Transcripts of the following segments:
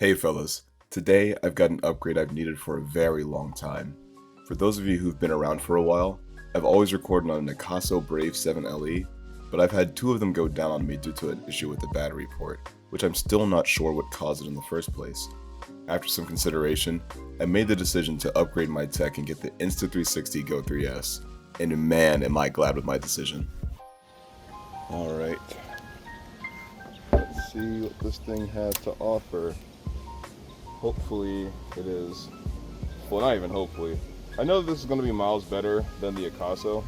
Hey fellas, today I've got an upgrade I've needed for a very long time. For those of you who've been around for a while, I've always recorded on an Akaso Brave 7 LE, but I've had two of them go down on me due to an issue with the battery port, which I'm still not sure what caused it in the first place. After some consideration, I made the decision to upgrade my tech and get the Insta360 Go 3S, and man am I glad with my decision. Alright, let's see what this thing has to offer. Hopefully it is, well, not even hopefully. I know this is going to be miles better than the Akaso.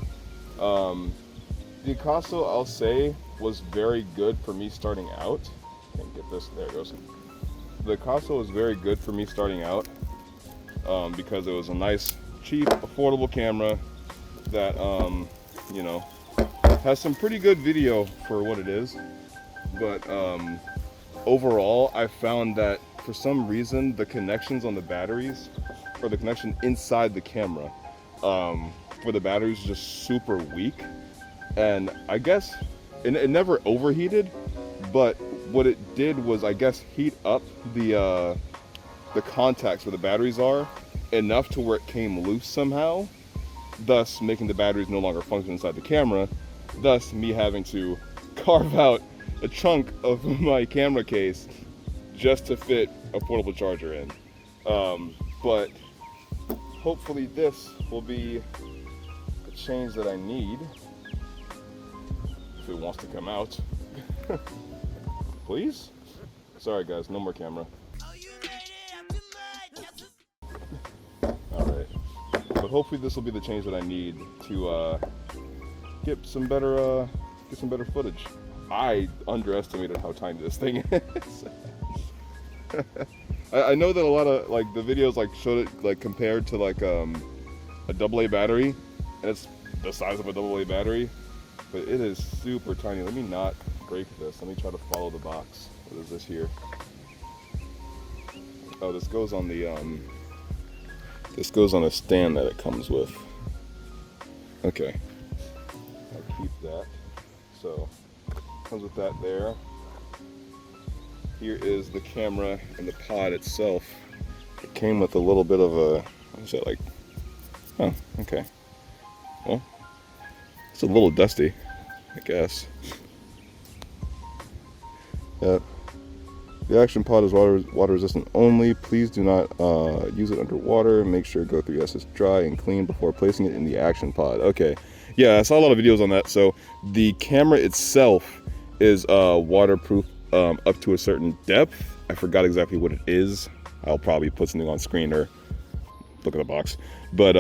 The Akaso, I'll say, was very good for me starting out. Can't get this, there it goes. The Akaso was very good for me starting out because it was a nice, cheap, affordable camera that, you know, has some pretty good video for what it is. But overall, I found that for some reason the connections on the batteries, or the connection inside the camera for the batteries is just super weak. And I guess it never overheated, but what it did was, I guess, heat up the contacts where the batteries are enough to where it came loose somehow, thus making the batteries no longer function inside the camera, thus me having to carve out a chunk of my camera case just to fit a portable charger in. But hopefully this will be the change that I need if it wants to come out. Please? Sorry guys, no more camera. Alright. But hopefully this will be the change that I need to get some better footage. I underestimated how tiny this thing is. I know that a lot of like the videos like showed it like compared to like a AA battery, and it's the size of a AA battery, but it is super tiny. Let me not break this. Let me try to follow the box. What is this here? Oh, this goes on the this goes on a stand that it comes with. Okay, I'll keep that. So comes with that there. Here is the camera and the pod itself. It came with a little bit of a, what is that like? Oh, okay. Well, it's a little dusty, I guess. Yep. The action pod is water resistant only. Please do not use it underwater. Make sure Go 3S is dry and clean before placing it in the action pod. Okay. Yeah, I saw a lot of videos on that. So the camera itself is waterproof up to a certain depth. I forgot exactly what it is. I'll probably put something on screen or look at the box. But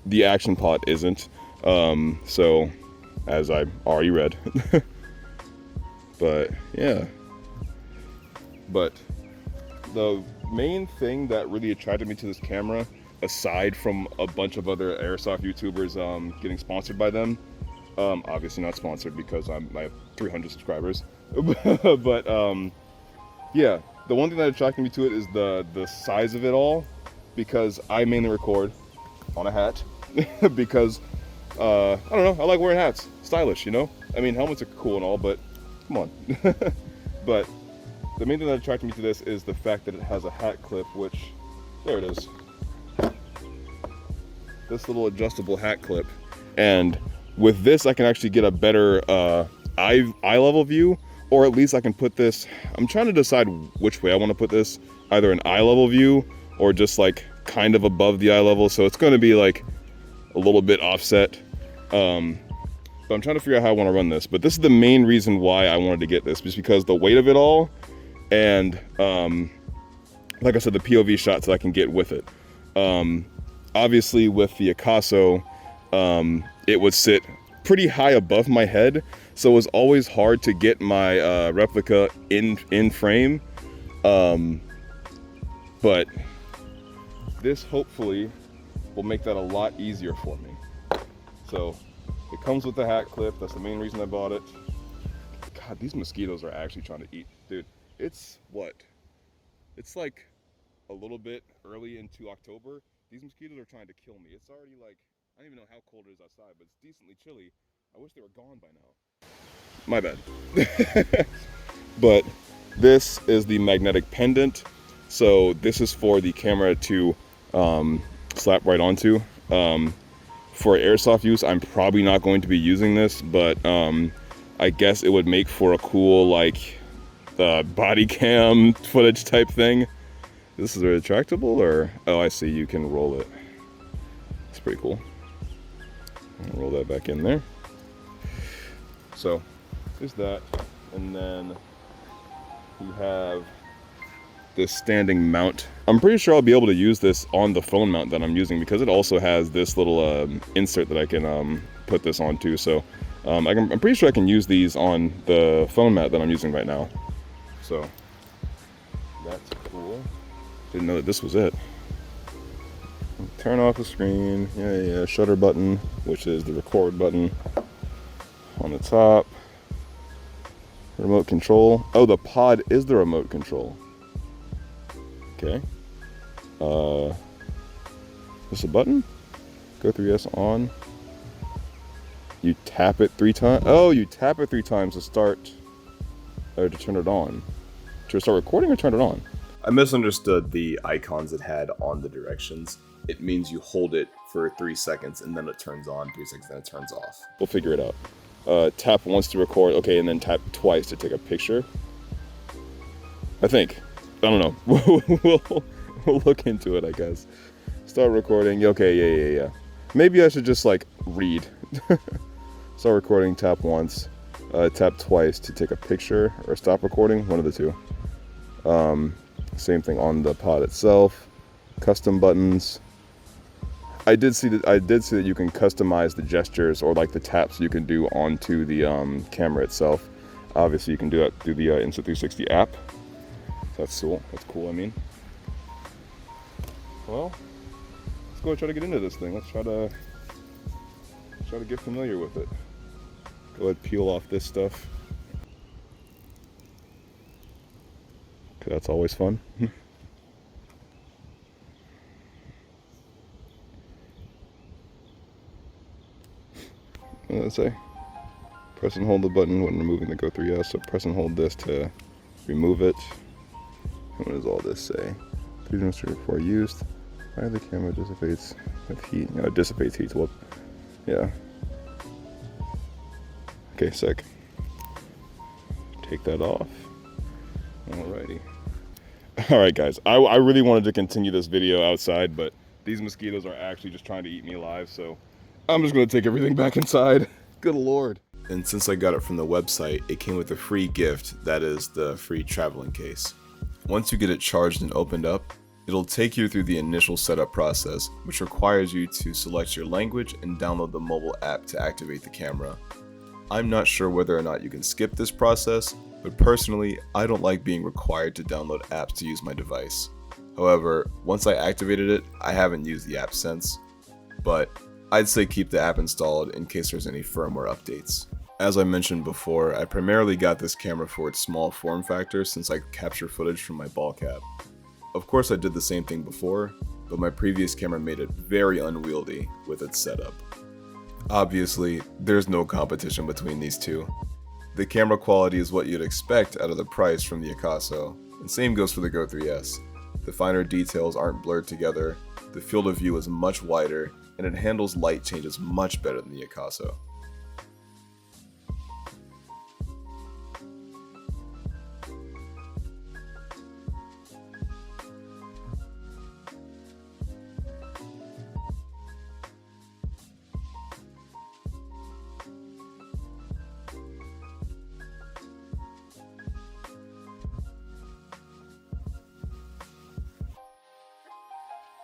the action pod isn't. So as I already read. But yeah. But the main thing that really attracted me to this camera, aside from a bunch of other airsoft YouTubers getting sponsored by them, obviously not sponsored because I have 300 subscribers, but yeah, the one thing that attracted me to it is the size of it all, because I mainly record on a hat because I don't know, I like wearing hats, stylish, you know. I mean, helmets are cool and all, but come on. But the main thing that attracted me to this is the fact that it has a hat clip, which, there it is. This little adjustable hat clip. And with this, I can actually get a better eye level view, or at least I can put this, I'm trying to decide which way I want to put this, either an eye level view or just like kind of above the eye level. So it's going to be like a little bit offset. But I'm trying to figure out how I want to run this. But this is the main reason why I wanted to get this, just because the weight of it all, and like I said, the POV shots that I can get with it. Obviously with the Akaso, it would sit pretty high above my head, so it was always hard to get my replica in frame. But this hopefully will make that a lot easier for me. So it comes with the hat clip. That's the main reason I bought it. God, these mosquitoes are actually trying to eat, dude. It's what? It's like a little bit early into October. These mosquitoes are trying to kill me. It's already like, I don't even know how cold it is outside, but it's decently chilly. I wish they were gone by now. My bad. But this is the magnetic pendant. So this is for the camera to slap right onto. For airsoft use, I'm probably not going to be using this, but I guess it would make for a cool like body cam footage type thing. This is retractable, or oh, I see, you can roll it. It's pretty cool. I'll roll that back in there. So there's that, and then you have this standing mount. I'm pretty sure I'll be able to use this on the phone mount that I'm using, because it also has this little insert that I can put this onto. So I'm pretty sure I can use these on the phone mount that I'm using right now. So that's cool. Didn't know that this was it. Turn off the screen. Yeah, shutter button, which is the record button on the top. Remote control. Oh, the pod is the remote control. Okay. This a button? Go 3S on. You tap it 3 times. Oh, you tap it 3 times to start, or to turn it on. To start recording or turn it on? I misunderstood the icons it had on the directions. It means you hold it for 3 seconds and then it turns on, 3 seconds, then it turns off. We'll figure it out. Tap once to record, okay, and then tap twice to take a picture. I think. I don't know. We'll look into it, I guess. Start recording. Okay, yeah. Maybe I should just like read. Start recording, tap once, tap twice to take a picture, or stop recording, one of the two. Same thing on the pod itself. Custom buttons. I did see that you can customize the gestures or like the taps you can do onto the camera itself. Obviously, you can do that through the Insta360 app. That's cool. That's cool. I mean, well, let's go and try to get into this thing. Let's try to get familiar with it. Go ahead, peel off this stuff. Okay, that's always fun. What did it say? Press and hold the button when removing the Go 3S. So press and hold this to remove it. And what does all this say? Please ensure before used. Why the camera dissipates with heat? No, it dissipates heat. Whoop. Yeah. Okay, sick. Take that off. Alrighty. Alright guys, I really wanted to continue this video outside, but these mosquitoes are actually just trying to eat me alive, so I'm just going to take everything back inside. Good lord. And since I got it from the website, it came with a free gift, that is the free traveling case. Once you get it charged and opened up, it'll take you through the initial setup process, which requires you to select your language and download the mobile app to activate the camera. I'm not sure whether or not you can skip this process, but personally, I don't like being required to download apps to use my device. However, once I activated it, I haven't used the app since, but I'd say keep the app installed in case there's any firmware updates. As I mentioned before, I primarily got this camera for its small form factor since I capture footage from my ball cap. Of course I did the same thing before, but my previous camera made it very unwieldy with its setup. Obviously, there's no competition between these two. The camera quality is what you'd expect out of the price from the Akaso, and same goes for the Go 3S. The finer details aren't blurred together, the field of view is much wider, and it handles light changes much better than the Akaso.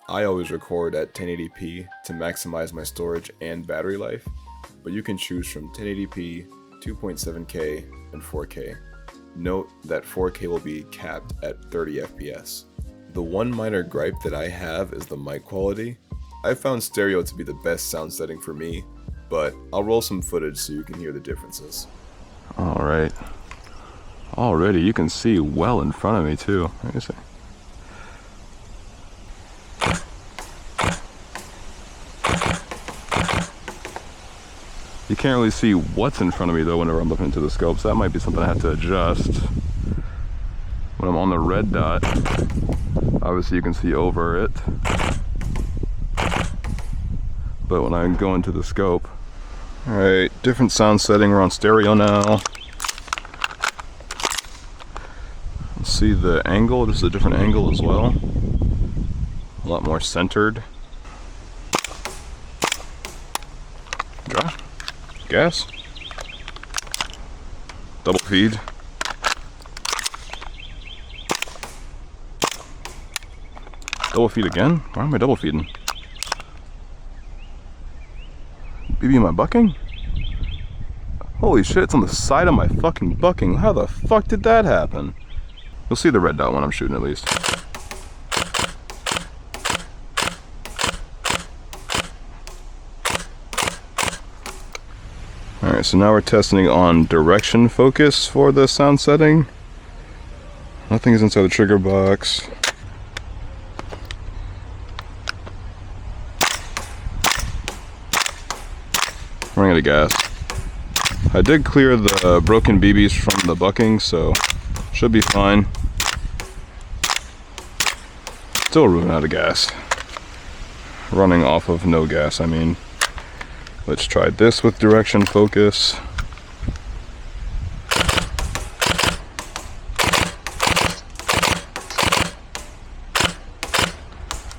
I always record at 1080p to maximize my storage and battery life, but you can choose from 1080p, 2.7K, and 4K. Note that 4K will be capped at 30 FPS. The one minor gripe that I have is the mic quality. I found stereo to be the best sound setting for me, but I'll roll some footage so you can hear the differences. Alright. Already you can see well in front of me too. Let me see. You can't really see what's in front of me though whenever I'm looking into the scope, so that might be something I have to adjust. when I'm on the red dot, obviously you can see over it. But when I go into the scope, all right, different sound setting. We're on stereo now. Let's see the angle. This is a different angle as well. A lot more centered. Dry. Gas. Double feed. Double feed again? Why am I double feeding? BB, am I bucking? Holy shit, it's on the side of my fucking bucking. How the fuck did that happen? You'll see the red dot when I'm shooting at least. Alright, so now we're testing on direction focus for the sound setting. Nothing is inside the trigger box. Running out of gas. I did clear the broken BBs from the bucking, so should be fine. Still running out of gas. Running off of no gas, I mean. Let's try this with direction focus.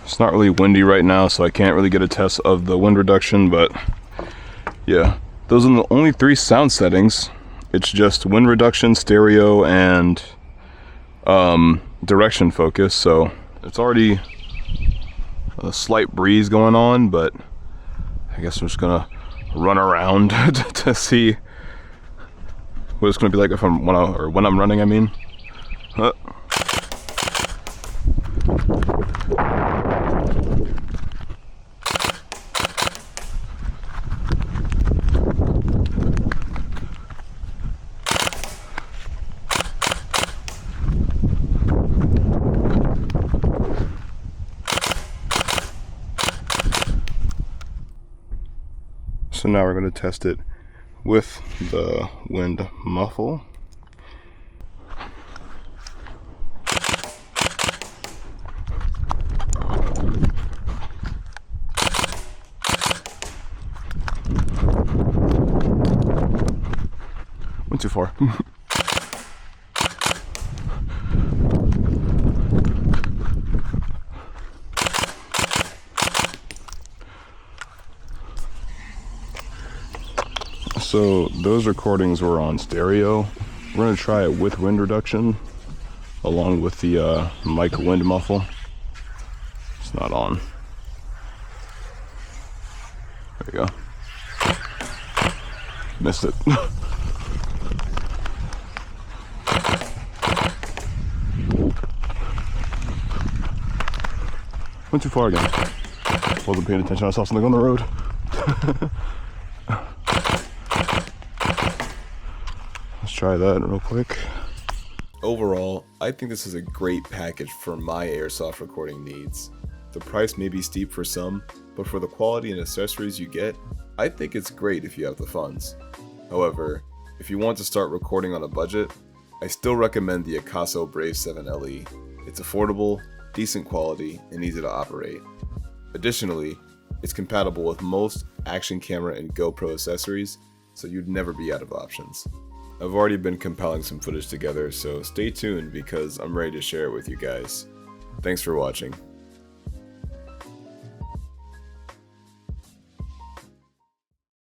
It's not really windy right now, so I can't really get a test of the wind reduction, but yeah, those are the only 3 sound settings. It's just wind reduction, stereo, and direction focus. So it's already a slight breeze going on, but I guess I'm just gonna run around to see what it's gonna be like if I'm when I'm running. I mean. So now we're going to test it with the wind muffle. Went too far. So those recordings were on stereo. We're going to try it with wind reduction along with the mic wind muffle. It's not on. There you go. Missed it. Went too far again. Wasn't paying attention. I saw something on the road. Let's try that real quick. Overall, I think this is a great package for my airsoft recording needs. The price may be steep for some, but for the quality and accessories you get, I think it's great if you have the funds. However, if you want to start recording on a budget, I still recommend the Akaso Brave 7 LE. It's affordable, decent quality, and easy to operate. Additionally, it's compatible with most action camera and GoPro accessories, so you'd never be out of options. I've already been compiling some footage together, so stay tuned because I'm ready to share it with you guys. Thanks for watching.